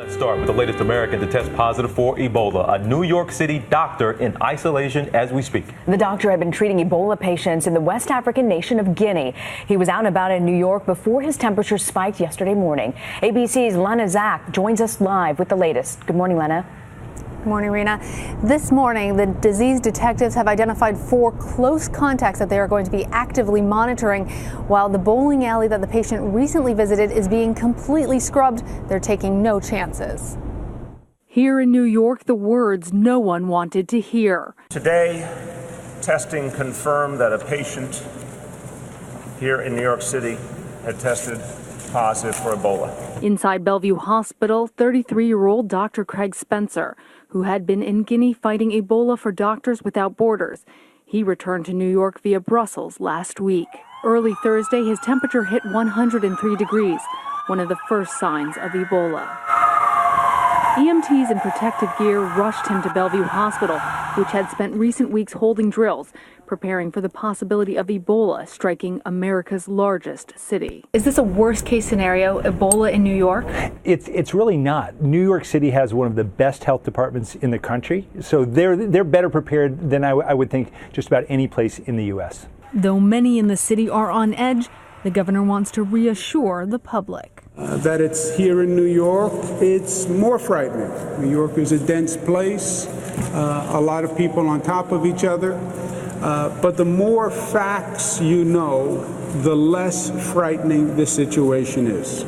Let's start with the latest American to test positive for Ebola. A New York City doctor in isolation as we speak. The doctor had been treating Ebola patients in the West African nation of Guinea. He was out and about in New York before his temperature spiked yesterday morning. ABC's Lena Zach joins us live with the latest. Good morning, Lena. Good morning, Rena. This morning, the disease detectives have identified 4 close contacts that they are going to be actively monitoring. While the bowling alley that the patient recently visited is being completely scrubbed, they're taking no chances. Here in New York, the words no one wanted to hear. Today, testing confirmed that a patient here in New York City had tested positive for Ebola. Inside Bellevue Hospital, 33-year-old Dr. Craig Spencer, who had been in Guinea fighting Ebola for Doctors Without Borders. He returned to New York via Brussels last week. Early Thursday, his temperature hit 103 degrees, one of the first signs of Ebola. EMTs in protective gear rushed him to Bellevue Hospital, which had spent recent weeks holding drills, preparing for the possibility of Ebola striking America's largest city. Is this a worst-case scenario, Ebola in New York? It's really not. New York City has one of the best health departments in the country, so they're better prepared than I would think just about any place in the U.S. Though many in the city are on edge, the governor wants to reassure the public. That it's here in New York, it's more frightening. New York is a dense place, a lot of people on top of each other. But the more facts you know, the less frightening the situation is.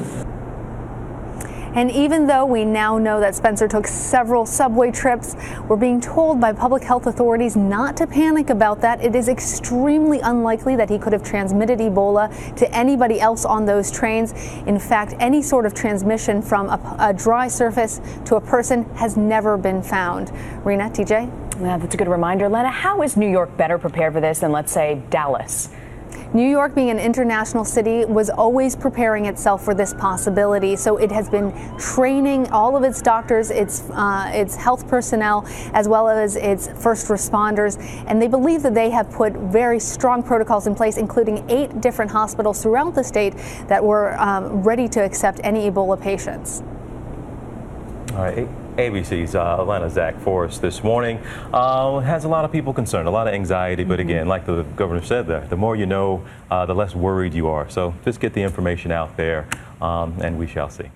And even though we now know that Spencer took several subway trips, we're being told by public health authorities not to panic about that. It is extremely unlikely that he could have transmitted Ebola to anybody else on those trains. In fact, any sort of transmission from a dry surface to a person has never been found. Rena, TJ? Yeah, that's a good reminder. Lena, how is New York better prepared for this than, let's say, Dallas? New York, being an international city, was always preparing itself for this possibility. So it has been training all of its doctors, its health personnel, as well as its first responders. And they believe that they have put very strong protocols in place, including 8 different hospitals throughout the state that were ready to accept any Ebola patients. All right. ABC's Lena Zach for us this morning. Has a lot of people concerned, a lot of anxiety, but again, like the governor said there, the more you know, the less worried you are. So just get the information out there, and we shall see.